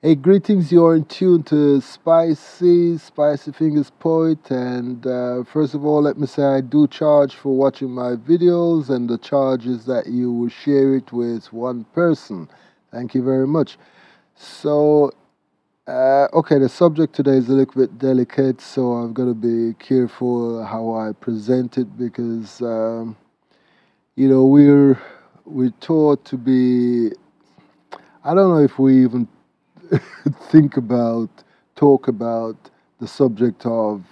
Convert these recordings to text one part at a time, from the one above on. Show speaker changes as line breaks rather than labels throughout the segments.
Hey, greetings. You're in tune to Spicy Fingers Poet. And first of all, let me say I do charge for watching my videos, and the charge is that you will share it with one person. Thank you very much. So, okay, the subject today is a little bit delicate, so I've got to be careful how I present it because, we're taught to be. I don't know if we even think about, talk about the subject of,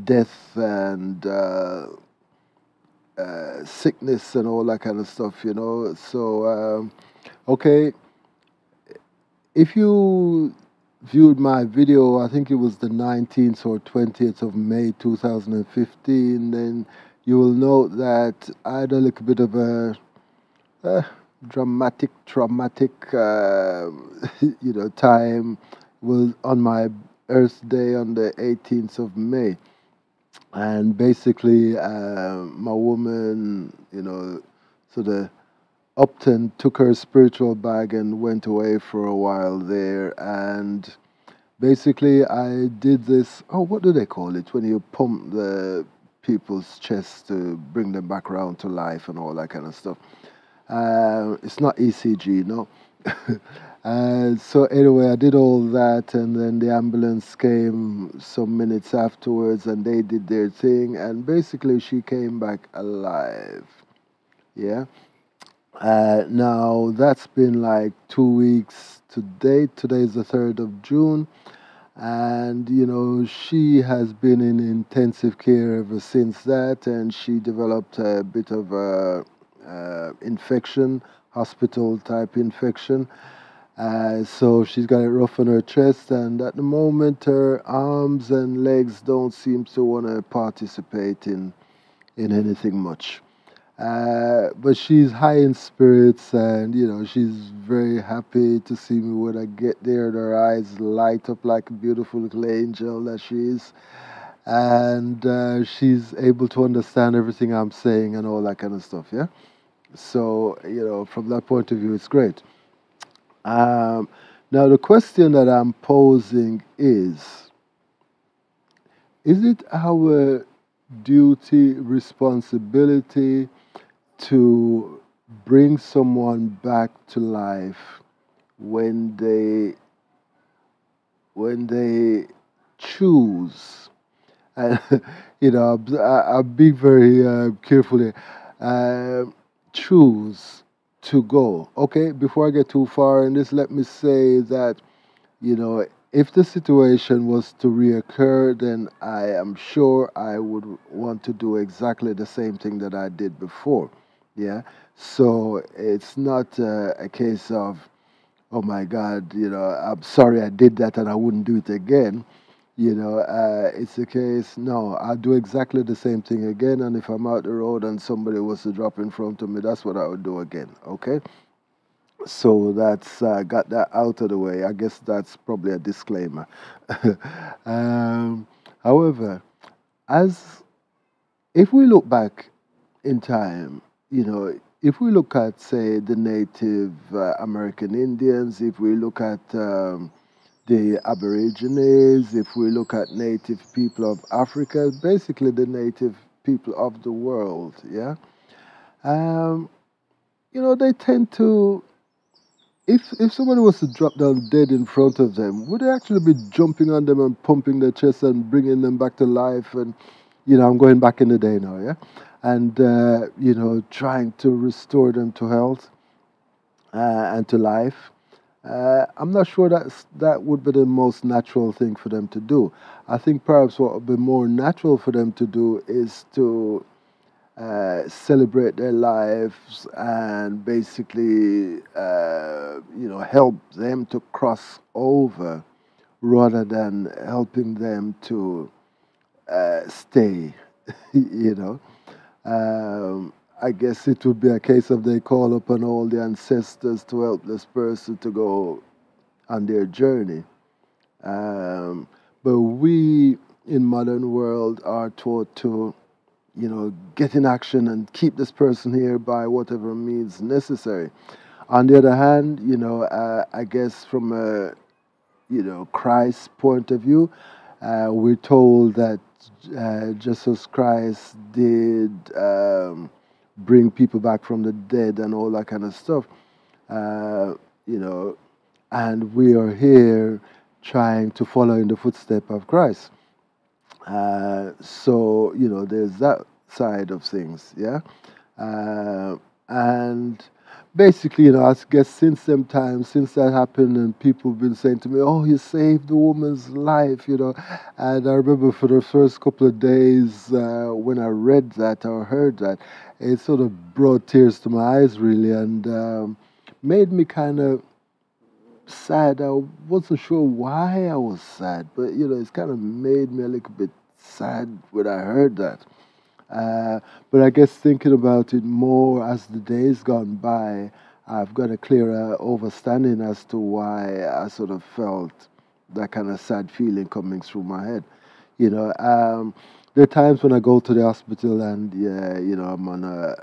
death and sickness and all that kind of stuff. So, okay, if you viewed my video, I think it was the 19th or 20th of May 2015, then you will note that I had a little bit of a uh, dramatic, traumatic, time was on my Earth Day on the 18th of May. And basically, my woman, sort of Upton took her spiritual bag and went away for a while there. And basically, I did this. Oh, what do they call it when you pump the people's chest to bring them back around to life and all that kind of stuff? It's not ECG, no. So anyway, I did all that, and then the ambulance came some minutes afterwards, and they did their thing, and basically she came back alive. Yeah. Now that's been like 2 weeks to date. Today is the 3rd of June, and she has been in intensive care ever since that, and she developed a bit of a infection, hospital type infection. So she's got it rough on her chest, and at the moment her arms and legs don't seem to want to participate in anything much. But she's high in spirits, and she's very happy to see me when I get there. And her eyes light up like a beautiful little angel that she is, and she's able to understand everything I'm saying and all that kind of stuff. Yeah. So from that point of view, it's great. Um, Now the question that I'm posing is it our duty, responsibility to bring someone back to life when they choose? And I'll be very careful here. Uh, Choose to go. Okay, before I get too far in this, let me say that if the situation was to reoccur, then I am sure I would want to do exactly the same thing that I did before. Yeah. So it's not a case of, oh my God, I'm sorry I did that and I wouldn't do it again. It's a case, no, I'll do exactly the same thing again. And if I'm out the road and somebody was to drop in front of me, that's what I would do again. Okay. So that's got that out of the way. I guess that's probably a disclaimer. um, However, as if we look back in time, if we look at, say, the Native American Indians, if we look at the Aborigines, if we look at native people of Africa, basically the native people of the world, yeah, um, they tend to, if somebody was to drop down dead in front of them, would they actually be jumping on them and pumping their chest and bringing them back to life? And I'm going back in the day now, yeah, and trying to restore them to health and to life. I'm not sure that would be the most natural thing for them to do. I think perhaps what would be more natural for them to do is to celebrate their lives and basically, help them to cross over rather than helping them to stay, you know. I guess it would be a case of they call upon all the ancestors to help this person to go on their journey. Um, but we in modern world are taught to get in action and keep this person here by whatever means necessary. On the other hand, I guess from a Christ's point of view, we're told that Jesus Christ did bring people back from the dead and all that kind of stuff. Uh, you know, and we are here trying to follow in the footsteps of Christ. So there's that side of things, yeah. And basically, I guess since them times, since that happened, and people have been saying to me, "Oh, you saved the woman's life," And I remember for the first couple of days when I read that or heard that, it sort of brought tears to my eyes, really, and made me kind of sad. I wasn't sure why I was sad, but it's kind of made me a little bit sad when I heard that. Uh, but I guess thinking about it more as the days gone by, I've got a clearer understanding as to why I sort of felt that kind of sad feeling coming through my head. You know, um, there are times when I go to the hospital and yeah, I'm on a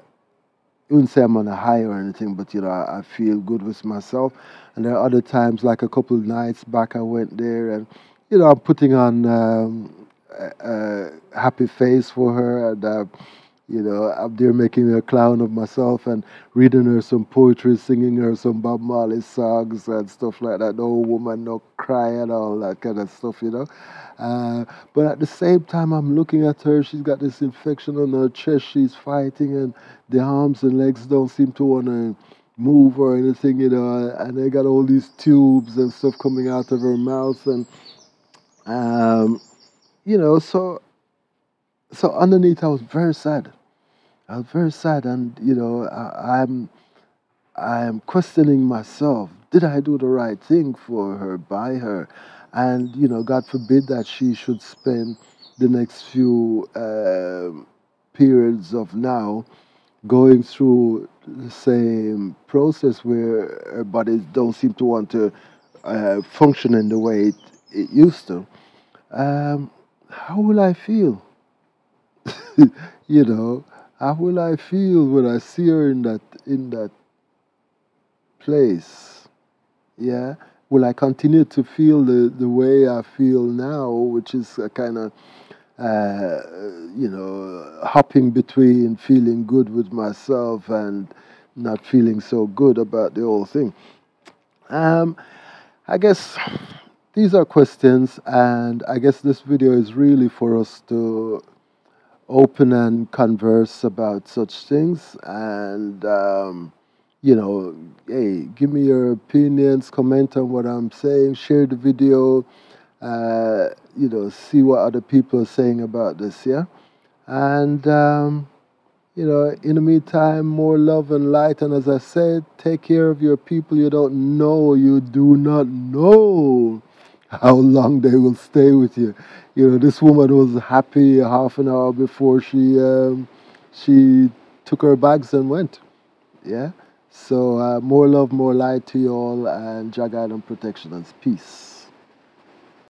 I wouldn't say I'm on a high or anything, but I feel good with myself. And there are other times, like a couple of nights back, I went there and I'm putting on a happy face for her, and I'm there making a clown of myself and reading her some poetry, singing her some Bob Marley songs and stuff like that. No woman, no cry, and all that kind of stuff. Uh, but at the same time, I'm looking at her. She's got this infection on her chest. She's fighting, and the arms and legs don't seem to want to move or anything. And they got all these tubes and stuff coming out of her mouth, and um, so underneath, I was very sad. I was very sad, and I'm questioning myself. Did I do the right thing for her, by her? And God forbid that she should spend the next few periods of now going through the same process where her body don't seem to want to function in the way it used to. Um, how will I feel? you know, how will I feel when I see her in that place? Yeah. Will I continue to feel the way I feel now, which is a kind of hopping between feeling good with myself and not feeling so good about the whole thing? Um, I guess these are questions, and I guess this video is really for us to open and converse about such things. And hey, give me your opinions, comment on what I'm saying, share the video, see what other people are saying about this, yeah. And in the meantime, more love and light. And as I said, take care of your people. You don't know, you do not know how long they will stay with you. This woman was happy half an hour before she took her bags and went. Yeah. So more love, more light to you all, and Jah guide and protection and peace.